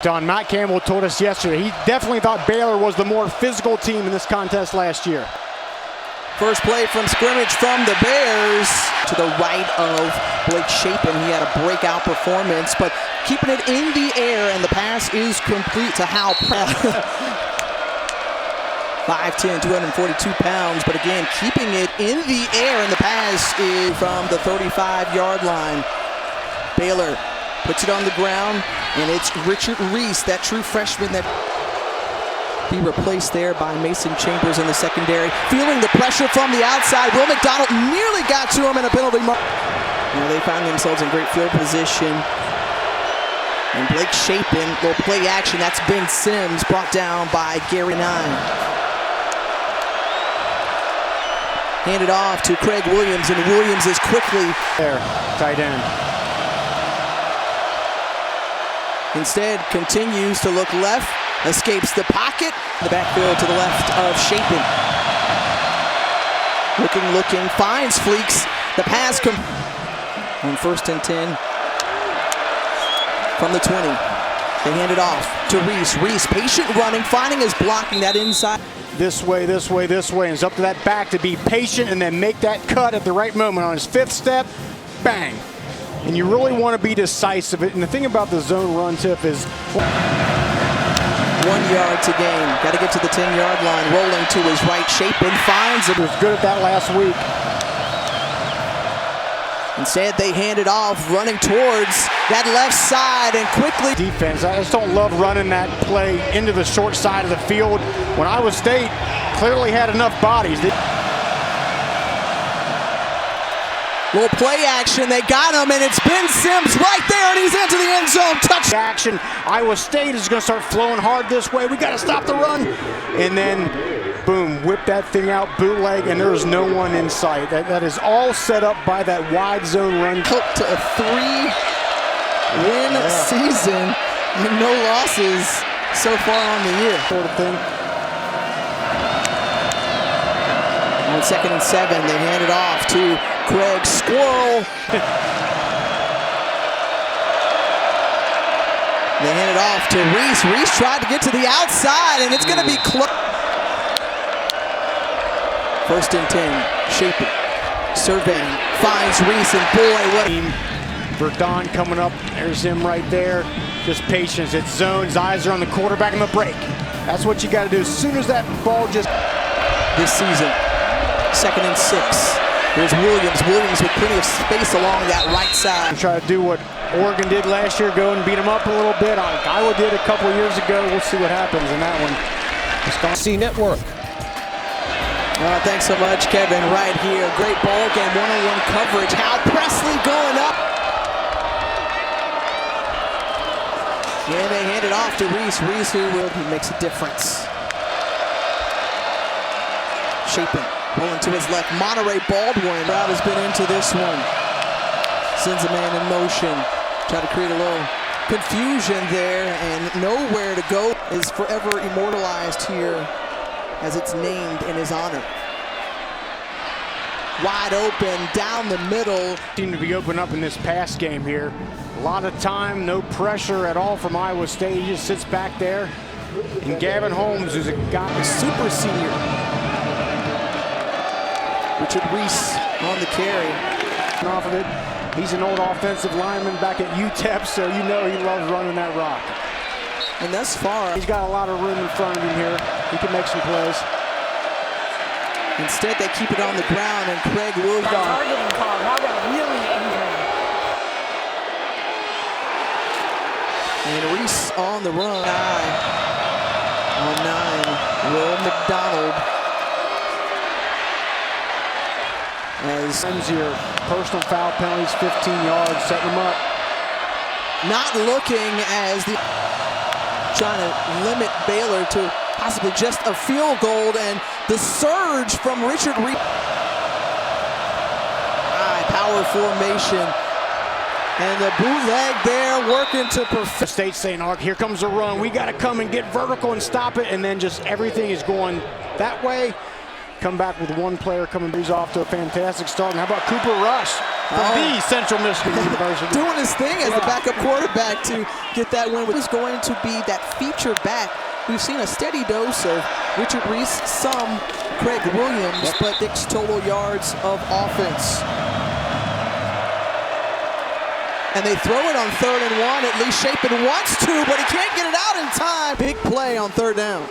Matt Campbell told us yesterday he definitely thought Baylor was the more physical team in this contest last year. First play from scrimmage from the Bears to the right of Blake Shapen. He had a breakout performance, but keeping it in the air, and the pass is complete to Hal Pratt. 5'10", 242 pounds, but again, keeping it in the air, and the pass is from the 35-yard line. Baylor puts it on the ground, and it's Richard Reese, that true freshman that be replaced there by Mason Chambers in the secondary. Feeling the pressure from the outside. Will McDonald nearly got to him in a penalty mark. Now they find themselves in great field position. And Blake Shapen, little play action. That's Ben Sims, brought down by Gary Nine. Handed off to Craig Williams, and Williams is quickly there, tight end. Instead, continues to look left, escapes the pocket, the backfield to the left of Shapen. Looking, finds Fleeks. The pass on 1st and 10 from the 20. They hand it off to Reese. Reese, patient running, finding his blocking that inside. This way, this way, this way, and it's up to that back to be patient and then make that cut at the right moment. On his 5th step, bang. And you really want to be decisive. And the thing about the zone run, Tiff, is 1 yard to gain. Got to get to the 10-yard line. Rolling to his right. Shapen finds it. He was good at that last week. Instead, they hand it off, running towards that left side, and quickly. Defense, I just don't love running that play into the short side of the field when Iowa State clearly had enough bodies. Little play action, they got him, and it's Ben Sims right there, and he's into the end zone. Touch action. Iowa State is going to start flowing hard this way. We got to stop the run. And then, boom, whip that thing out, bootleg, and there's no one in sight. That is all set up by that wide zone run. Hooked to a 3-win season and no losses so far on the year. Sort of thing. On 2nd and 7, they hand it off to Craig Squirrel. They hand it off to Reese. Reese tried to get to the outside, and it's going to be close. 1st and 10, Shapen, surveying, finds Reese, and boy, what a... Verdon coming up, there's him right there. Just patience, it's zones, eyes are on the quarterback and the break. That's what you got to do. As soon as that ball just... This season, 2nd and 6. Here's Williams. Williams with plenty of space along that right side. Try to do what Oregon did last year, go and beat them up a little bit. Iowa did a couple years ago. We'll see what happens in that one. C Network. Thanks so much, Kevin. Right here, great ball game, one-on-one coverage. Hal Presley going up. And they hand it off to Reese. Reese, he makes a difference. Shapen. Pulling to his left, Monterey Baldwin. Crowd has been into this one. Sends a man in motion. Try to create a little confusion there, and nowhere to go is forever immortalized here as it's named in his honor. Wide open, down the middle. Seem to be open up in this pass game here. A lot of time, no pressure at all from Iowa State. He just sits back there. And Gavin Holmes, who's a guy, a super senior. Richard Reese on the carry. Off of it. He's an old offensive lineman back at UTEP, so you know he loves running that rock. And thus far, he's got a lot of room in front of him here. He can make some plays. Instead, they keep it on the ground, and Craig Williams. Targeting call. How got really angry. And Reese on the run. On 9, Will McDonald. As your personal foul penalties, 15 yards, setting them up. Not looking as the trying to limit Baylor to possibly just a field goal, and the surge from Richard Reese. High power formation. And the bootleg there working to perfect. State saying, oh, here comes a run. We got to come and get vertical and stop it, and then just everything is going that way. Come back with one player coming. He's off to a fantastic start. And how about Cooper Rush? from the Central Michigan University. Doing his thing as the backup quarterback to get that win. He's going to be that feature back. We've seen a steady dose of Richard Reese, some Craig Williams, but 6 total yards of offense. And they throw it on 3rd and 1. At least Shapen wants to, but he can't get it out in time. Big play on 3rd down.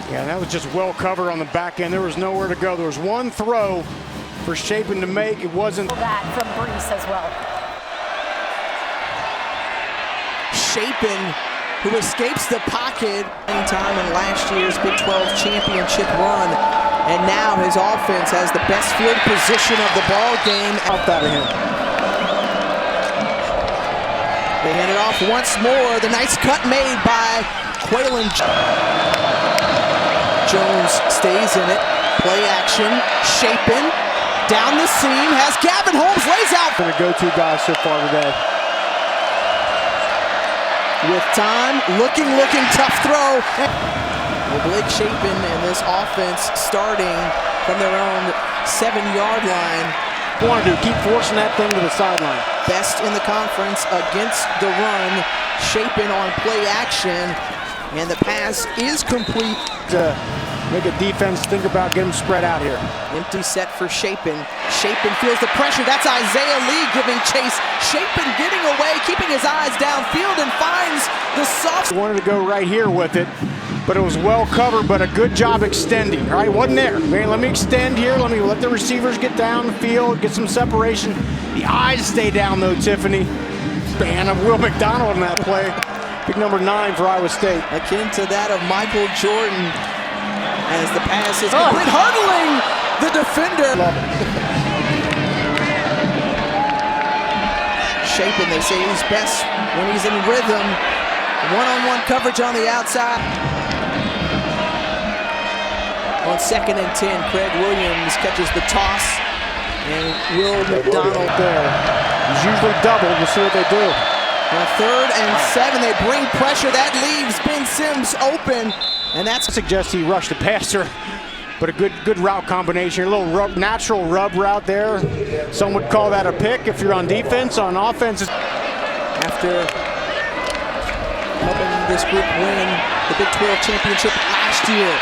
Yeah, that was just well covered on the back end. There was nowhere to go. There was one throw for Shapen to make. It wasn't. That from Brees as well. Shapen, who escapes the pocket time in last year's Big 12 championship run. And now his offense has the best field position of the ball game. Out of him. They hand it off once more. The nice cut made by Quaylen. Jones stays in it. Play action. Shapen. Down the seam. Has Gavin Holmes. Lays out. For the go-to guy so far today. With time. Looking. Tough throw. Well, Blake Shapen and this offense starting from their own 7-yard line. Want to do, keep forcing that thing to the sideline. Best in the conference against the run. Shapen on play action. And the pass is complete. To make a defense think about getting them spread out here. Empty set for Shapen. Shapen feels the pressure. That's Isaiah Lee giving chase. Shapen getting away, keeping his eyes downfield and finds the soft. He wanted to go right here with it, but it was well covered, but a good job extending. All right, wasn't there. Man, let me extend here. Let me let the receivers get down the field, get some separation. The eyes stay down though, Tiffany. Ban of Will McDonald in that play. Pick number 9 for Iowa State. Akin to that of Michael Jordan as the pass is complete. Hurdling the defender. Love it. Shapen, they say he's best when he's in rhythm. One-on-one coverage on the outside. On 2nd and 10, Craig Williams catches the toss. And Will McDonald there. He's usually doubled. We'll see what they do. On 3rd and 7, they bring pressure. That leaves Ben Sims open. And that suggests he rushed the passer, but a good route combination. A little natural rub route there. Some would call that a pick if you're on defense. On offense, after helping this group win the Big 12 championship last year,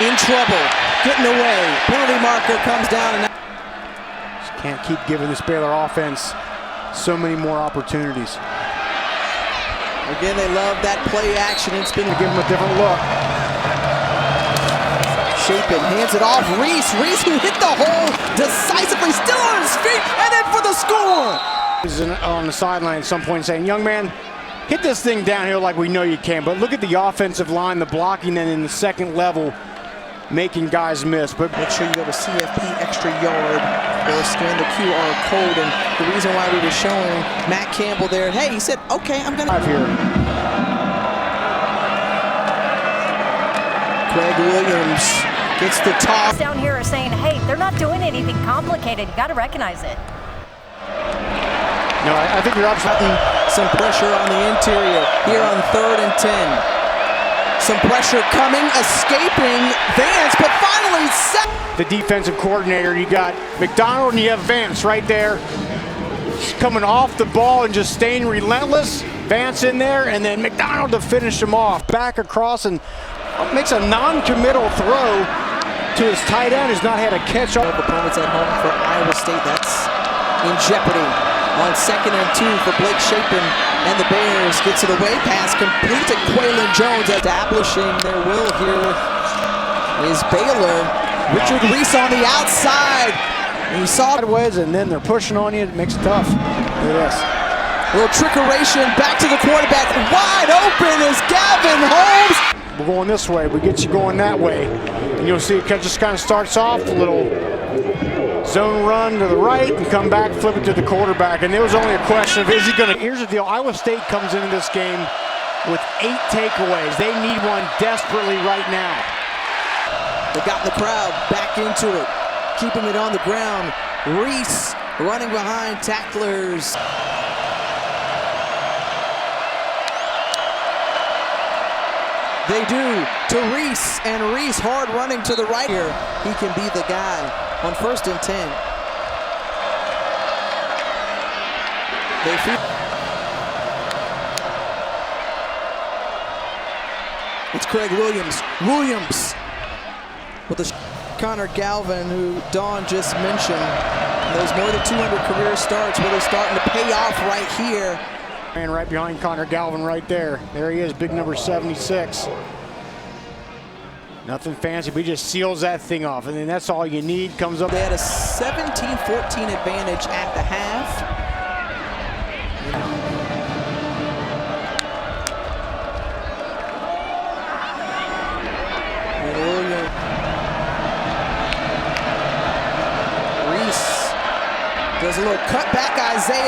in trouble, getting away. Penalty marker comes down. And just can't keep giving this Baylor offense so many more opportunities. Again, they love that play action. It's been to give them a different look. Shapen hands it off. Reese who hit the hole decisively, still on his feet, and in for the score. He's on the sideline at some point saying, young man, hit this thing downhill like we know you can. But look at the offensive line, the blocking, and in the second level, making guys miss. But make sure you go to CFP Extra Yard or scan the QR code. And the reason why we were showing Matt Campbell there, hey, he said, okay, I'm gonna here. Craig Williams gets the toss. Down here are saying, hey, they're not doing anything complicated. You got to recognize it. No, I think you're absolutely. Some pressure on the interior here on 3rd and 10. Some pressure coming, escaping Vance, but finally set. The defensive coordinator, you got McDonald and you have Vance right there. He's coming off the ball and just staying relentless. Vance in there, and then McDonald to finish him off. Back across and makes a non-committal throw to his tight end who's not had a catch. Opponents at home for Iowa State. That's in jeopardy. On 2nd and 2 for Blake Shapen, and the Bears gets it away. Pass complete to Quaylen Jones. Establishing their will here is Baylor. Richard Reese on the outside. And you saw sideways, and then they're pushing on you. It makes it tough. Look at this. A little trickeration back to the quarterback. Wide open is Gavin Holmes. We're going this way. We get you going that way. And you'll see it just kind of starts off a little zone run to the right and come back, flip it to the quarterback. And it was only a question of, is he going to? Here's the deal. Iowa State comes into this game with 8 takeaways. They need one desperately right now. They got the crowd back into it, keeping it on the ground. Reese running behind tacklers. They do to Reese, and Reese hard running to the right here. He can be the guy on 1st and 10. They feel it's Craig Williams. Williams with the Connor Galvin, who Dawn just mentioned. Those more than 200 career starts really starting to pay off right here. And right behind Connor Galvin right there. There he is, big number 76. Nothing fancy, but he just seals that thing off. And then that's all you need. Comes up. They had a 17-14 advantage at the half. Reese does a little cut back, Isaiah.